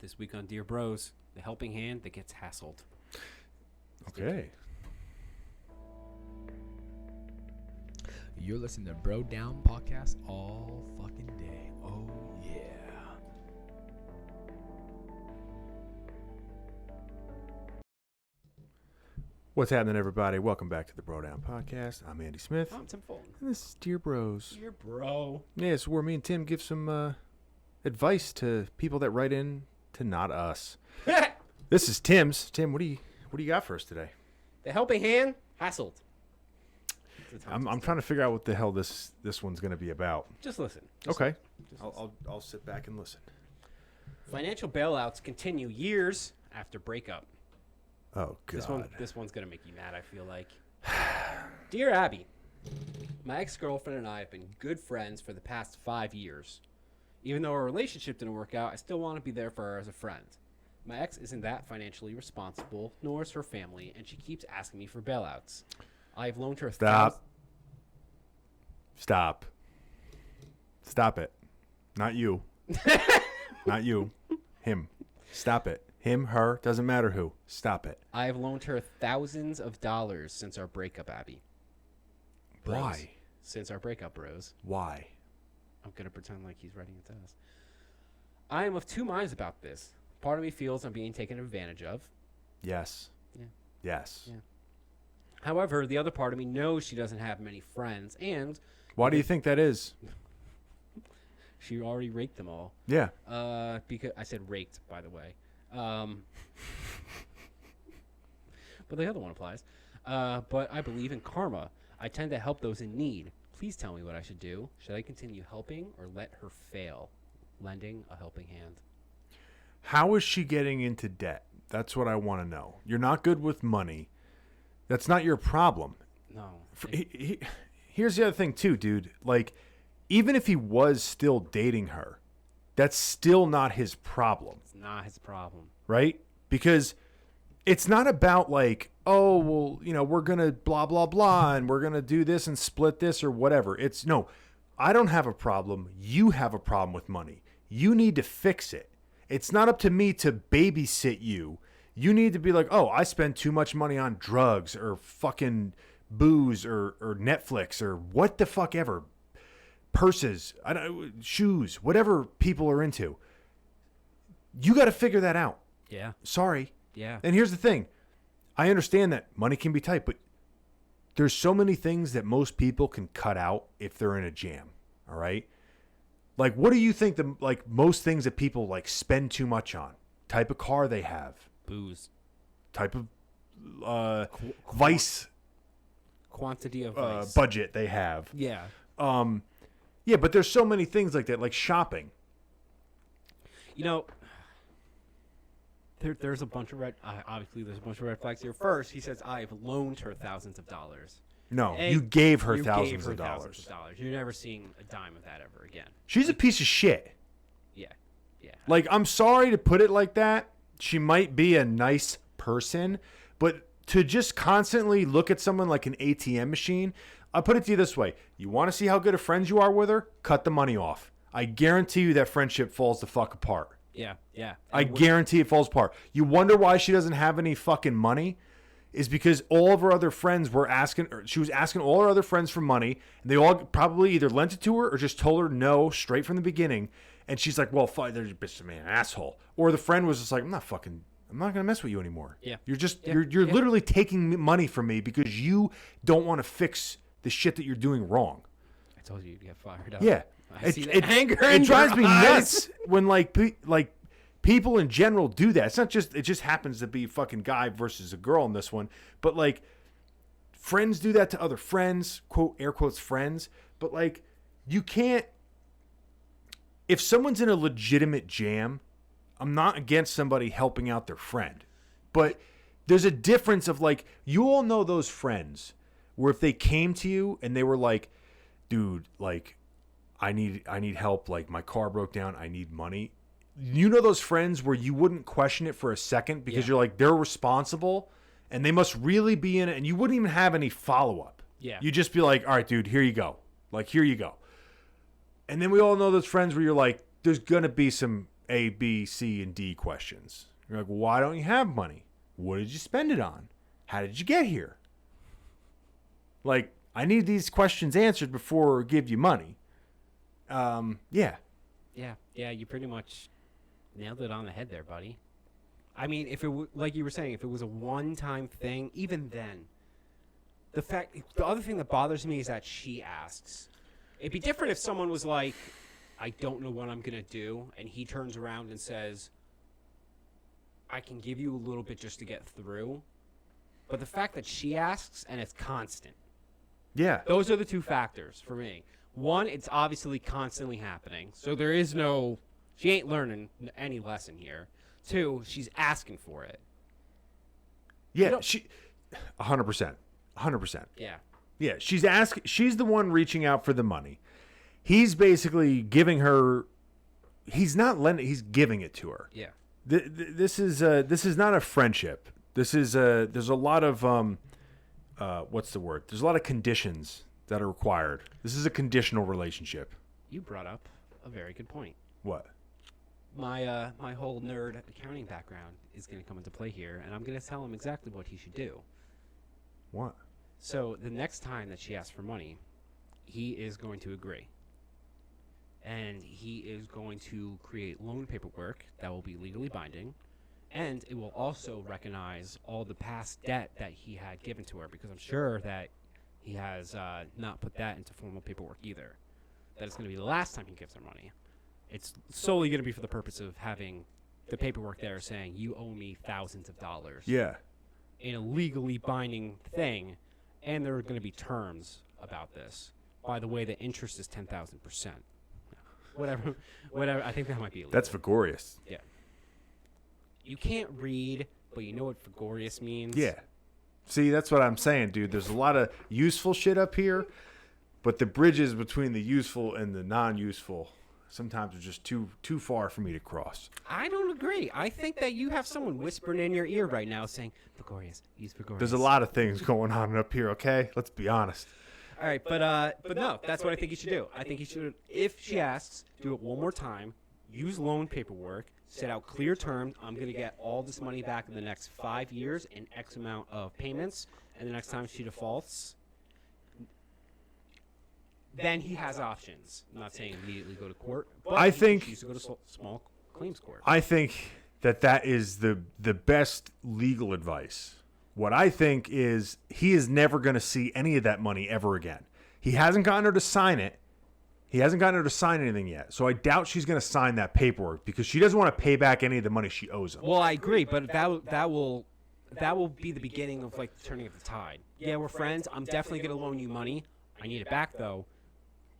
This week on Dear Bros, the helping hand that gets hassled. Okay. You're listening to Bro Down Podcast all fucking day. Oh, yeah. What's happening, everybody? Welcome back to the Bro Down Podcast. I'm Andy Smith. I'm Tim Fulton. And this is Dear Bros. Dear Bro. Yeah, it's where me and Tim give some advice to people that write in to not us. This is Tim's. Tim, what do you got for us today? The helping hand, hassled. I'm trying to figure out what the hell this one's going to be about. Just listen. Okay. Listen. I'll sit back and listen. Financial bailouts continue years after breakup. Oh, God. This one's going to make you mad, I feel like. Dear Abby, my ex-girlfriend and I have been good friends for the past 5 years. Even though our relationship didn't work out, I still want to be there for her as a friend. My ex isn't that financially responsible, nor is her family, and she keeps asking me for bailouts. I've loaned her Stop it. Not you. Not you. Him. Stop it. Him, her, doesn't matter who. Stop it. I have loaned her thousands of dollars since our breakup, Abby. Bros. Why? Since our breakup, bros. Why? I'm going to pretend like he's writing it to us. I am of two minds about this. Part of me feels I'm being taken advantage of. Yes. Yeah. Yes. Yeah. However, the other part of me knows she doesn't have many friends, and... Why do you think that is? She already raked them all. Yeah. Because I said raked, by the way. But the other one applies. But I believe in karma. I tend to help those in need. Please tell me what I should do. Should I continue helping or let her fail? Lending a helping hand. How is she getting into debt? That's what I want to know. You're not good with money. That's not your problem. No. Here's the other thing, too, dude. Like, even if he was still dating her, that's still not his problem. It's not his problem. Right? Because it's not about like, oh, well, you know, we're going to blah, blah, blah, and we're going to do this and split this or whatever. It's no, I don't have a problem. You have a problem with money. You need to fix it. It's not up to me to babysit you. You need to be like, oh, I spend too much money on drugs or fucking booze or Netflix or what the fuck ever. Purses, shoes, whatever people are into. You got to figure that out. Yeah. Sorry. Yeah. And here's the thing. I understand that money can be tight, but there's so many things that most people can cut out if they're in a jam. All right. Like, what do you think most things that people like spend too much on? Type of car they have. Booze. Type of vice. Quantity of vice. Budget they have. Yeah. Yeah, but there's so many things like that, like shopping. You know, there's a bunch of obviously there's a bunch of red flags here. First, he says, I've loaned her thousands of dollars. No, A, you gave her you thousands gave her of dollars. Thousands of dollars. You're never seeing a dime of that ever again. She's a piece of shit. Yeah. Yeah. Like, I'm sorry to put it like that. She might be a nice person, but to just constantly look at someone like an ATM machine, I'll put it to you this way. You want to see how good of friends you are with her? Cut the money off. I guarantee you that friendship falls the fuck apart. Yeah. Yeah. I guarantee it falls apart. You wonder why she doesn't have any fucking money? Is because all of her other friends were asking, or she was asking all her other friends for money, and they all probably either lent it to her or just told her no straight from the beginning. And she's like, well, fine, they're just an asshole. Or the friend was just like, I'm not going to mess with you anymore. Yeah. You're just, you're literally taking money from me because you don't want to fix the shit that you're doing wrong. I told you you'd get fired up. Yeah. I see the anger it in drives your me eyes. nuts when like people in general do that. It's not just, it just happens to be fucking guy versus a girl in this one, but like friends do that to other friends, quote, air quotes, friends. But like, you can't, if someone's in a legitimate jam, I'm not against somebody helping out their friend, but there's a difference of like, you all know those friends where if they came to you and they were like, dude, like, I need help. Like my car broke down. I need money. You know those friends where you wouldn't question it for a second because you're like, they're responsible and they must really be in it. And you wouldn't even have any follow-up. Yeah. You'd just be like, all right, dude, here you go. Like, here you go. And then we all know those friends where you're like, there's going to be some A, B, C, and D questions. You're like, why don't you have money? What did you spend it on? How did you get here? Like, I need these questions answered before I give you money. Yeah. Yeah, you pretty much nailed it on the head there, buddy. I mean, if it like you were saying, if it was a one-time thing, even then, the other thing that bothers me is that she asks. It'd be different if someone was like, I don't know what I'm gonna do, and he turns around and says, I can give you a little bit just to get through. But the fact that she asks and it's constant. Yeah. Those are the two factors for me. One, it's obviously constantly happening. So there is she ain't learning any lesson here. Two, she's asking for it. Yeah, she 100%. 100%. Yeah. Yeah, she's the one reaching out for the money. He's basically giving her, he's not lending, he's giving it to her. Yeah. This is not a friendship. This is there's a lot of what's the word? There's a lot of conditions that are required. This is a conditional relationship. You brought up a very good point. What? My my whole nerd accounting background is going to come into play here, and I'm going to tell him exactly what he should do. What? So the next time that she asks for money, he is going to agree. And he is going to create loan paperwork that will be legally binding, and it will also recognize all the past debt that he had given to her, because I'm sure that he has not put that into formal paperwork either. That it's going to be the last time he gives her money. It's solely going to be for the purpose of having the paperwork there saying you owe me thousands of dollars. Yeah. In a legally binding thing, and there are going to be terms about this. By the way, the interest is 10,000%. Whatever. I think that might be illegal. That's vigorous. Yeah. You can't read, but you know what vigorous means? Yeah. See, that's what I'm saying, dude. There's a lot of useful shit up here, but the bridges between the useful and the non-useful sometimes are just too far for me to cross. I don't agree. I think that you have someone whispering in your ear right now saying, vigorous, use vigorous. There's a lot of things going on up here, okay? Let's be honest. All right, but no, that's what I think you should do. I think you should, if she asks, do it one more time, use loan paperwork, set out clear terms. I'm going to get all this money back in the next 5 years in X amount of payments, and the next time she defaults, then he has options. I'm not saying immediately go to court, but I think he needs to go to small claims court. I think that is the best legal advice. What I think is he is never going to see any of that money ever again. He hasn't gotten her to sign it. He hasn't gotten her to sign anything yet. So I doubt she's going to sign that paperwork because she doesn't want to pay back any of the money she owes him. Well, I agree, but that will be the beginning of like turning of the tide. Yeah, we're friends. I'm definitely going to loan you money. I need it back though.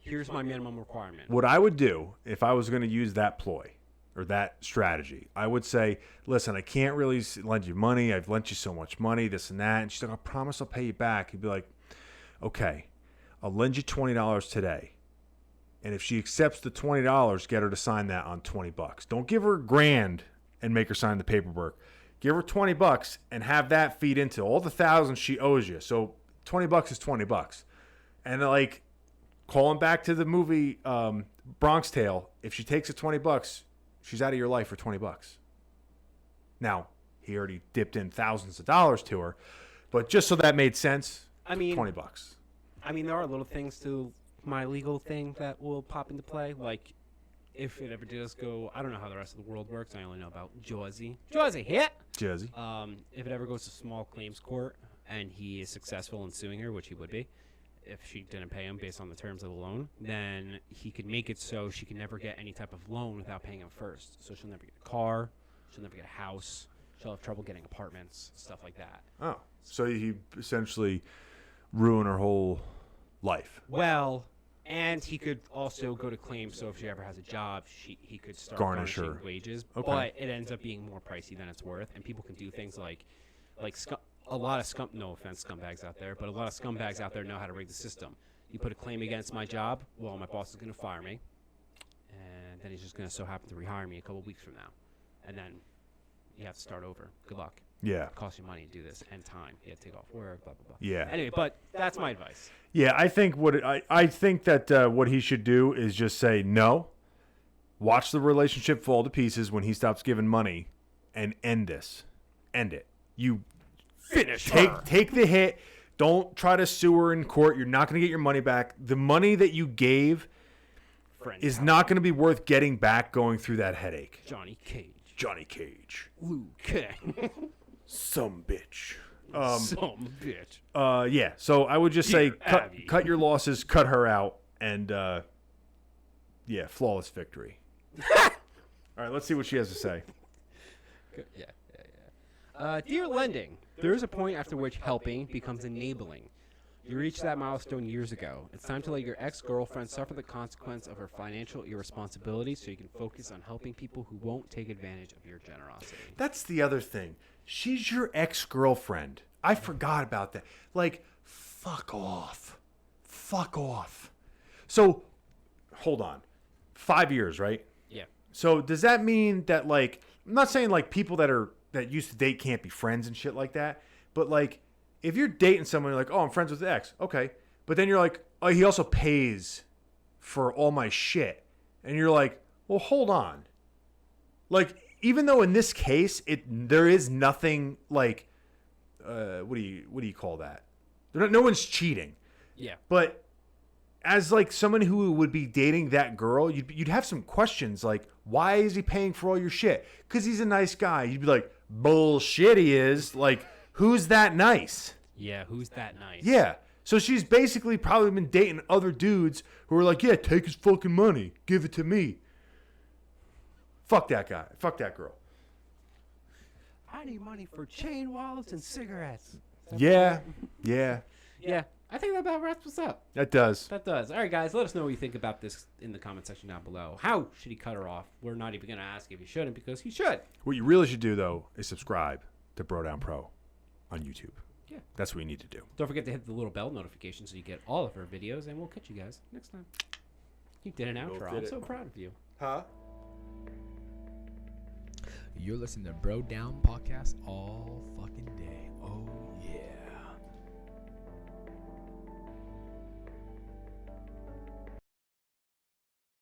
Here's my minimum requirement. What I would do if I was going to use that ploy or that strategy, I would say, listen, I can't really lend you money. I've lent you so much money, this and that. And she's like, I promise I'll pay you back. He'd be like, okay, I'll lend you $20 today. And if she accepts the $20, get her to sign that on $20. Don't give her $1,000 and make her sign the paperwork. Give her $20 and have that feed into all the thousands she owes you. So $20 is $20. And like calling back to the movie Bronx Tale, if she takes the $20, she's out of your life for $20. Now, he already dipped in thousands of dollars to her, but just so that made sense, I mean, $20. I mean, there are little things to my legal thing that will pop into play. Like, if it ever does go, I don't know how the rest of the world works. I only know about Jersey. Hit! Jersey. If it ever goes to small claims court and he is successful in suing her, which he would be, if she didn't pay him based on the terms of the loan, then he could make it so she can never get any type of loan without paying him first. So she'll never get a car, she'll never get a house, she'll have trouble getting apartments, stuff like that. Oh, so he essentially ruined her whole life. Well, and he could also go to claim, so if she ever has a job, he could start Garnish garnishing her wages. Okay. But it ends up being more pricey than it's worth, and people can do things like a lot of no offense scumbags out there, but a lot of scumbags out there know how to rig the system. You put a claim against my job, well, my boss is going to fire me, and then he's just going to so happen to rehire me a couple weeks from now, and then you have to start over. Good luck. Yeah. It costs you money to do this and time. You have to take off work, blah, blah, blah. Yeah. Anyway, but that's my advice. Yeah, I think I think that what he should do is just say no, Watch the relationship fall to pieces when he stops giving money, and end this. End it. You take the hit. Don't try to sue her in court. You're not going to get your money back. The money that you gave is not going to be worth getting back going through that headache. Johnny Cage. Liu Kang. Some bitch. Some bitch. Yeah. So I would just say Abby. cut your losses, cut her out, and flawless victory. All right, let's see what she has to say. Good. Yeah. Dear Lending, there is a point after which helping becomes enabling. You reached that milestone years ago. It's time to let your ex-girlfriend suffer the consequence of her financial irresponsibility so you can focus on helping people who won't take advantage of your generosity. That's the other thing. She's your ex-girlfriend. I forgot about that. Like, fuck off. Fuck off. So, hold on. 5 years, right? Yeah. So, does that mean that, like, I'm not saying, like, people that used to date can't be friends and shit like that, but, like, if you're dating someone, you're like, oh, I'm friends with the ex. Okay. But then you're like, oh, he also pays for all my shit. And you're like, well, hold on. Like, even though in this case, there is nothing like, what do you call that? No one's cheating. Yeah. But as like someone who would be dating that girl, you'd have some questions like, why is he paying for all your shit? Because he's a nice guy. You'd be like, bullshit he is. Like, who's that nice? Yeah, who's that nice? Yeah. So she's basically probably been dating other dudes who are like, yeah, take his fucking money. Give it to me. Fuck that guy. Fuck that girl. I need money for chain wallets and cigarettes. Yeah. Yeah, I think that about wraps us up. That does. That does. All right, guys, let us know what you think about this in the comment section down below. How should he cut her off? We're not even going to ask if he shouldn't because he should. What you really should do, though, is subscribe to Bro Down Pro on YouTube. Yeah. That's what you need to do. Don't forget to hit the little bell notification so you get all of our videos, and we'll catch you guys next time. You did an outro. I'm so proud of you. Huh? You're listening to Bro Down Podcast all fucking day. Oh,